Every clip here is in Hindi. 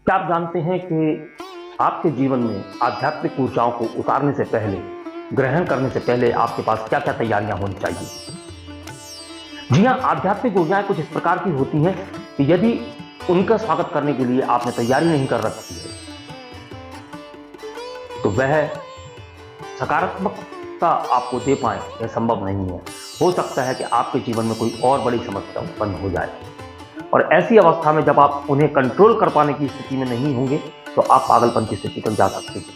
क्या आप जानते हैं कि आपके जीवन में आध्यात्मिक ऊर्जाओं को उतारने से पहले, ग्रहण करने से पहले आपके पास क्या क्या तैयारियां होनी चाहिए? जी हां, आध्यात्मिक ऊर्जाएं कुछ इस प्रकार की होती हैं कि यदि उनका स्वागत करने के लिए आपने तैयारी नहीं कर रखी है तो वह सकारात्मकता आपको दे पाए, यह संभव नहीं है। हो सकता है कि आपके जीवन में कोई और बड़ी समस्या उत्पन्न हो जाए, और ऐसी अवस्था में जब आप उन्हें कंट्रोल कर पाने की स्थिति में नहीं होंगे तो आप पागलपन की स्थिति तक जा सकते हैं।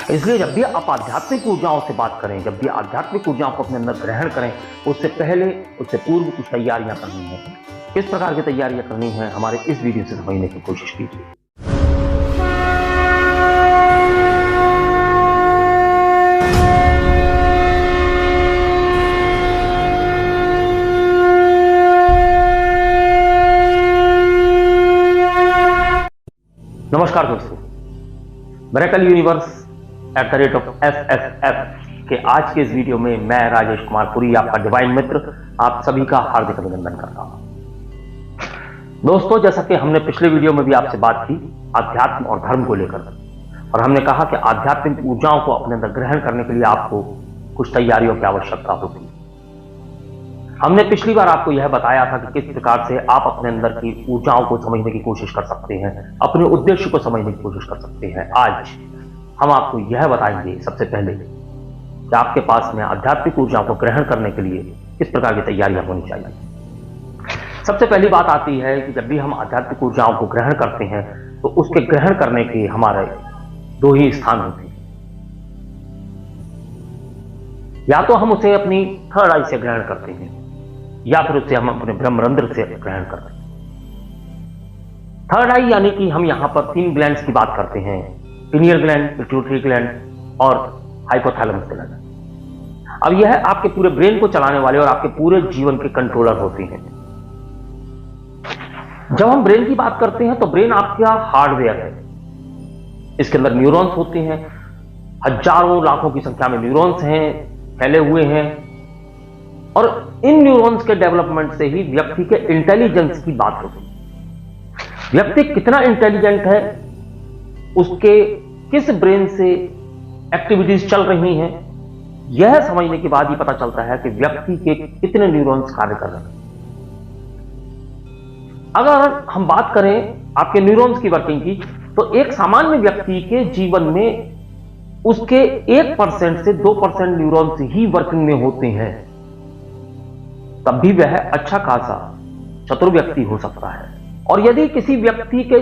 इसलिए जब भी आप आध्यात्मिक ऊर्जाओं से बात करें, जब भी आध्यात्मिक ऊर्जाओं को अपने अंदर ग्रहण करें, उससे पहले, उससे पूर्व कुछ तैयारियां करनी है। किस प्रकार की तैयारियां करनी है, हमारे इस वीडियो से समझने की कोशिश कीजिए। नमस्कार दोस्तों, मिरेकल यूनिवर्स @SSF के आज के इस वीडियो में मैं राजेश कुमार पुरी, आपका डिवाइन मित्र, आप सभी का हार्दिक अभिनंदन करता हूं। दोस्तों, जैसा कि हमने पिछले वीडियो में भी आपसे बात की आध्यात्म और धर्म को लेकर, और हमने कहा कि आध्यात्मिक ऊर्जाओं को अपने अंदर ग्रहण करने के लिए आपको कुछ तैयारियों की आवश्यकता होती है। हमने पिछली बार आपको यह बताया था कि किस प्रकार से आप अपने अंदर की ऊर्जाओं को समझने की कोशिश कर सकते हैं, अपने उद्देश्य को समझने की कोशिश कर सकते हैं। आज हम आपको यह बताएंगे सबसे पहले कि आपके पास में आध्यात्मिक ऊर्जाओं को ग्रहण करने के लिए किस प्रकार की तैयारियां होनी चाहिए। सबसे पहली बात आती है कि जब भी हम आध्यात्मिक ऊर्जाओं को ग्रहण करते हैं तो उसके ग्रहण करने के हमारे दो ही स्थान होते हैं। या तो हम उसे अपनी थर्ड आई से ग्रहण करते हैं, या फिर उससे हम अपने ब्रह्मरंध्र से ग्रहण करते हैं। थर्ड आई यानी कि हम यहां पर 3 ग्लैंड्स की बात करते हैं, पिनियल ग्लैंड, पिट्यूटरी ग्लैंड और हाइपोथैलेमस ग्लैंड। अब यह आपके पूरे ब्रेन को चलाने वाले और आपके पूरे जीवन के कंट्रोलर होते हैं। जब हम ब्रेन की बात करते हैं तो ब्रेन आपका हार्डवेयर है। इसके अंदर न्यूरॉन्स होते हैं, हजारों लाखों की संख्या में न्यूरॉन्स हैं, फैले हुए हैं, और इन न्यूरॉन्स के डेवलपमेंट से ही व्यक्ति के इंटेलिजेंस की बात होती है। व्यक्ति कितना इंटेलिजेंट है, उसके किस ब्रेन से एक्टिविटीज चल रही हैं, यह समझने के बाद ही पता चलता है कि व्यक्ति के कितने न्यूरॉन्स कार्य कर रहे हैं। अगर हम बात करें आपके न्यूरॉन्स की वर्किंग की, तो एक सामान्य व्यक्ति के जीवन में उसके 1% से 2% न्यूरॉन्स ही वर्किंग में होते हैं, तब भी वह अच्छा खासा चतुर व्यक्ति हो सकता है। और यदि किसी व्यक्ति के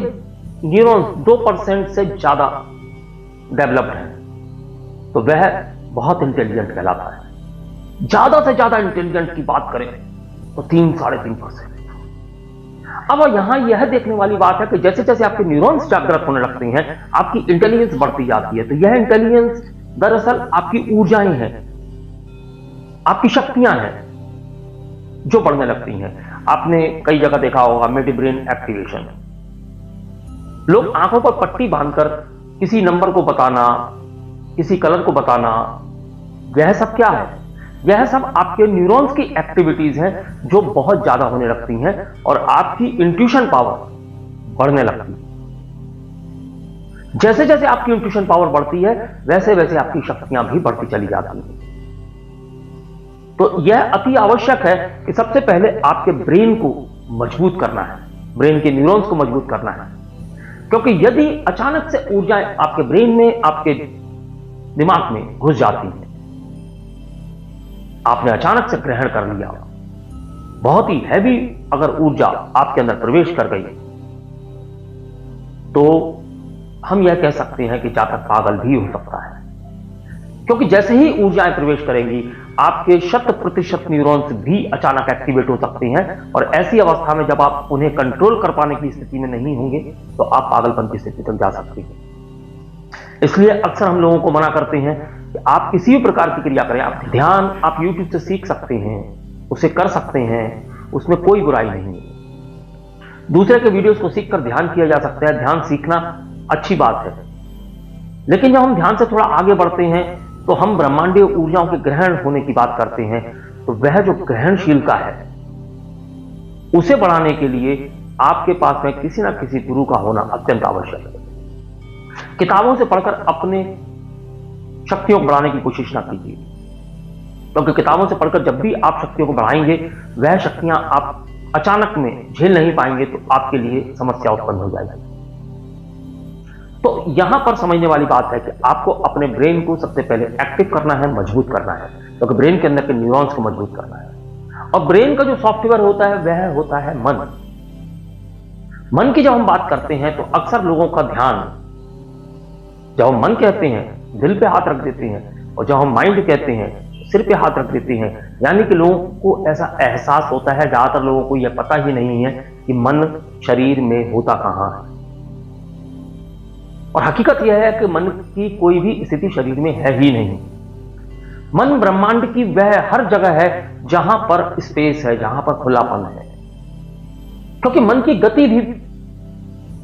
न्यूरॉन्स 2% से ज्यादा डेवलप्ड हैं तो वह बहुत इंटेलिजेंट कहलाता है। ज्यादा से ज्यादा इंटेलिजेंट की बात करें तो 3-3.5%। अब यहां यह देखने वाली बात है कि जैसे जैसे आपके न्यूरॉन्स जागृत होने लगते हैं, आपकी इंटेलिजेंस बढ़ती जाती है। तो यह इंटेलिजेंस दरअसल आपकी ऊर्जाएं हैं, आपकी शक्तियां हैं जो बढ़ने लगती हैं। आपने कई जगह देखा होगा मिड ब्रेन एक्टिवेशन। लोग आंखों पर पट्टी बांधकर किसी नंबर को बताना, किसी कलर को बताना, यह सब क्या है? यह सब आपके न्यूरॉन्स की एक्टिविटीज हैं जो बहुत ज्यादा होने लगती हैं और आपकी इंट्यूशन पावर बढ़ने लगती है। जैसे जैसे आपकी इंट्यूशन पावर बढ़ती है वैसे वैसे आपकी शक्तियां भी बढ़ती चली जाती हैं। तो यह अति आवश्यक है कि सबसे पहले आपके ब्रेन को मजबूत करना है, ब्रेन के न्यूरॉन्स को मजबूत करना है। क्योंकि यदि अचानक से ऊर्जाएं आपके ब्रेन में, आपके दिमाग में घुस जाती हैं, आपने अचानक से ग्रहण कर लिया, बहुत ही हैवी अगर ऊर्जा आपके अंदर प्रवेश कर गई, तो हम यह कह सकते हैं कि जातक पागल भी हो सकता है। क्योंकि जैसे ही ऊर्जाएं प्रवेश करेंगी, आपके 100% न्यूरॉन्स भी अचानक एक्टिवेट हो सकते हैं, और ऐसी अवस्था में जब आप उन्हें कंट्रोल कर पाने की स्थिति में नहीं होंगे तो आप पागलपन की स्थिति तक जा सकते हैं। इसलिए अक्सर हम लोगों को मना करते हैं कि आप किसी भी प्रकार की क्रिया करें। आप ध्यान आप YouTube से सीख सकते हैं, उसे कर सकते हैं, उसमें कोई बुराई नहीं है। दूसरे के वीडियोस को सीखकर ध्यान किया जा सकता है, ध्यान सीखना अच्छी बात है। लेकिन जब हम ध्यान से थोड़ा आगे बढ़ते हैं तो हम ब्रह्मांडीय ऊर्जाओं के ग्रहण होने की बात करते हैं। तो वह जो ग्रहणशीलता है उसे बढ़ाने के लिए आपके पास में किसी ना किसी गुरु का होना अत्यंत आवश्यक है। किताबों से पढ़कर अपने शक्तियों को बढ़ाने की कोशिश ना कीजिए, क्योंकि किताबों से पढ़कर जब भी आप शक्तियों को बढ़ाएंगे, वह शक्तियां आप अचानक में झेल नहीं पाएंगे तो आपके लिए समस्या उत्पन्न हो जाएगी। तो यहां पर समझने वाली बात है कि आपको अपने ब्रेन को सबसे पहले एक्टिव करना है, मजबूत करना है, क्योंकि ब्रेन के अंदर के न्यूरॉन्स को मजबूत करना है। और ब्रेन का जो सॉफ्टवेयर होता है वह होता है मन। मन की जब हम बात करते हैं तो अक्सर लोगों का ध्यान, जब हम मन कहते हैं दिल पे हाथ रख देते हैं, और जब हम माइंड कहते हैं सिर पे हाथ रख देते हैं। यानी कि लोगों को ऐसा एहसास होता है, ज्यादातर लोगों को यह पता ही नहीं है कि मन शरीर में होता कहां है। और हकीकत यह है कि मन की कोई भी स्थिति शरीर में है ही नहीं। मन ब्रह्मांड की वह हर जगह है जहां पर स्पेस है, जहां पर खुलापन है, क्योंकि मन की गति भी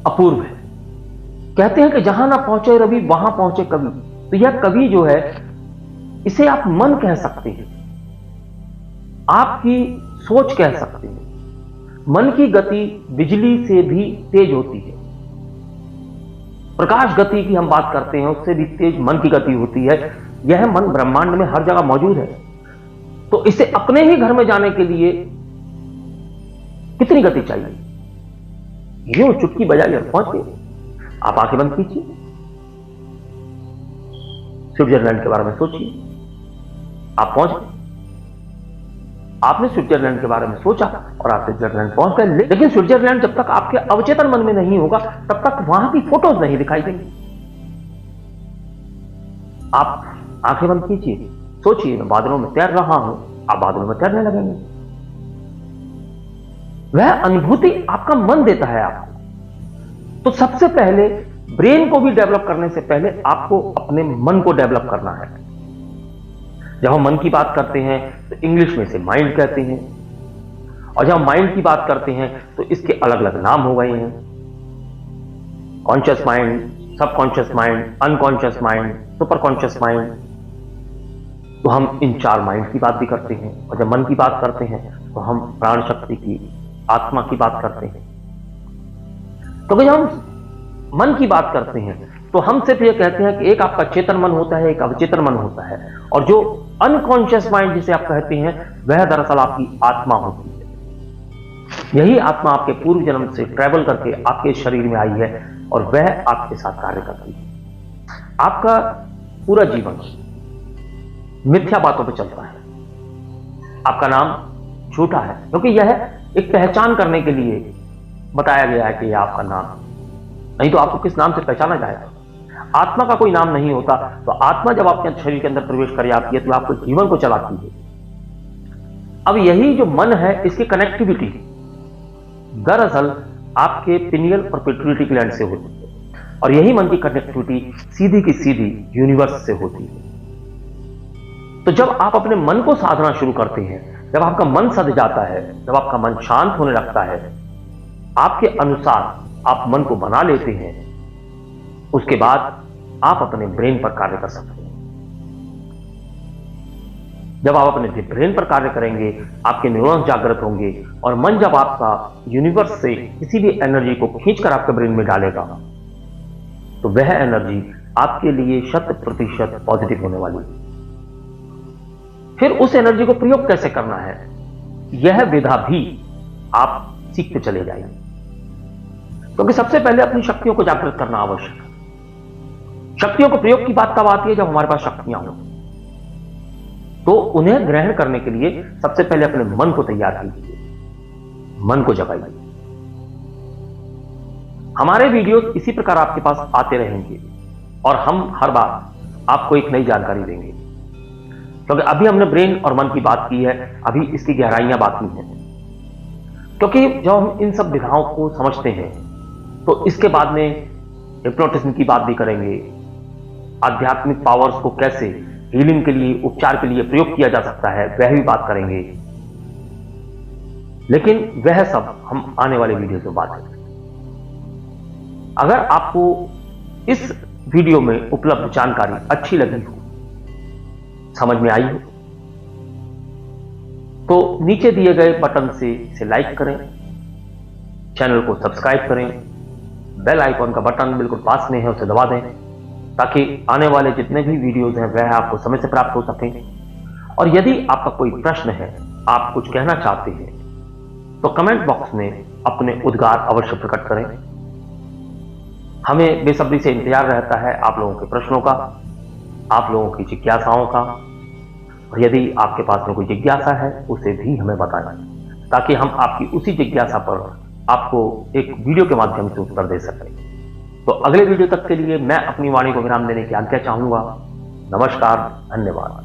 अपूर्व है। कहते हैं कि जहां ना पहुंचे रवि वहां पहुंचे कवि। तो यह कवि जो है, इसे आप मन कह सकते हैं, आपकी सोच कह सकते हैं। मन की गति बिजली से भी तेज होती है। प्रकाश गति की हम बात करते हैं, उससे भी तेज मन की गति होती है। यह मन ब्रह्मांड में हर जगह मौजूद है। तो इसे अपने ही घर में जाने के लिए कितनी गति चाहिए? यूं चुटकी बजाइए और पहुंच गए। आप आंखें बंद कीजिए, स्विट्जरलैंड के बारे में सोचिए। आप पहुंच गए, आपने स्विट्जरलैंड के बारे में सोचा और आप स्विट्जरलैंड पहुंच गए। लेकिन स्विट्जरलैंड जब तक आपके अवचेतन मन में नहीं होगा, तब तक वहां की फोटोज नहीं दिखाई देंगी। आप आंखें बंद कीजिए, सोचिए मैं बादलों में तैर रहा हूं, आप बादलों में तैरने लगेंगे। वह अनुभूति आपका मन देता है आपको। तो सबसे पहले ब्रेन को भी डेवलप करने से पहले आपको अपने मन को डेवलप करना है। जब हम मन की बात करते हैं तो इंग्लिश में से माइंड कहते हैं, और जब हम माइंड की बात करते हैं तो इसके अलग अलग नाम हो गए हैं। Conscious mind, subconscious mind, unconscious mind, super conscious mind. तो हम इन 4 माइंड की बात भी करते हैं। और जब मन की बात करते हैं तो हम प्राण शक्ति की, आत्मा की बात करते हैं। तो जब हम मन की बात करते हैं तो हम सिर्फ ये कहते हैं कि एक आपका चेतन मन होता है, एक अवचेतन मन होता है, और जो अनकॉन्शियस माइंड जिसे आप कहते हैं वह दरअसल आपकी आत्मा होती है। यही आत्मा आपके पूर्व जन्म से ट्रैवल करके आपके शरीर में आई है और वह आपके साथ कार्य करती है। आपका पूरा जीवन मिथ्या बातों पर चलता है। आपका नाम झूठा है, क्योंकि यह एक पहचान करने के लिए बताया गया है कि यह आपका नाम, नहीं तो आपको किस नाम से पहचाना जाएगा। आत्मा का कोई नाम नहीं होता। तो आत्मा जब आपके शरीर के अंदर प्रवेश कर आती है तो आपको जीवन को चलाती है। अब यही जो मन है, इसकी कनेक्टिविटी दरअसल आपके पिनियल और पिट्यूटरी ग्लैंड से होती है, और यही मन की कनेक्टिविटी सीधी की सीधी यूनिवर्स से होती है। तो जब आप अपने मन को साधना शुरू करते हैं, जब आपका मन सध जाता है, जब आपका मन शांत होने लगता है, आपके अनुसार आप मन को बना लेते हैं, उसके बाद आप अपने ब्रेन पर कार्य कर सकते हैं। जब आप अपने ब्रेन पर कार्य करेंगे, आपके न्यूरॉन्स जागृत होंगे, और मन जब आपका यूनिवर्स से किसी भी एनर्जी को खींचकर आपके ब्रेन में डालेगा, तो वह एनर्जी आपके लिए 100% पॉजिटिव होने वाली है। फिर उस एनर्जी को प्रयोग कैसे करना है, यह विधा भी आप सीखते चले जाएंगे। क्योंकि सबसे पहले अपनी शक्तियों को जागृत करना आवश्यक है। शक्तियों को प्रयोग की बात तब आती है जब हमारे पास शक्तियां हो। तो उन्हें ग्रहण करने के लिए सबसे पहले अपने मन को तैयार कीजिए, मन को जगाइए। हमारे वीडियोस इसी प्रकार आपके पास आते रहेंगे और हम हर बार आपको एक नई जानकारी देंगे। क्योंकि अभी हमने ब्रेन और मन की बात की है, अभी इसकी गहराइयां बाकी हैं। क्योंकि जब हम इन सब विधाओं को समझते हैं तो इसके बाद में हिप्नोटिज्म की बात भी करेंगे, आध्यात्मिक पावर्स को कैसे हीलिंग के लिए, उपचार के लिए प्रयोग किया जा सकता है, वह भी बात करेंगे। लेकिन वह सब हम आने वाले वीडियो में बात करेंगे। अगर आपको इस वीडियो में उपलब्ध जानकारी अच्छी लगी हो, समझ में आई हो, तो नीचे दिए गए बटन से इसे लाइक करें, चैनल को सब्सक्राइब करें, बेल आइकॉन का बटन बिल्कुल पास में है उसे दबा दें ताकि आने वाले जितने भी वीडियोज हैं वह आपको समय से प्राप्त हो सकें। और यदि आपका कोई प्रश्न है, आप कुछ कहना चाहते हैं, तो कमेंट बॉक्स में अपने उद्गार अवश्य प्रकट करें। हमें बेसब्री से इंतजार रहता है आप लोगों के प्रश्नों का, आप लोगों की जिज्ञासाओं का। और यदि आपके पास में कोई जिज्ञासा है उसे भी हमें बताएं ताकि हम आपकी उसी जिज्ञासा पर आपको एक वीडियो के माध्यम से उत्तर दे सकें। तो अगले वीडियो तक के लिए मैं अपनी वाणी को विराम देने की आज्ञा चाहूंगा। नमस्कार, धन्यवाद।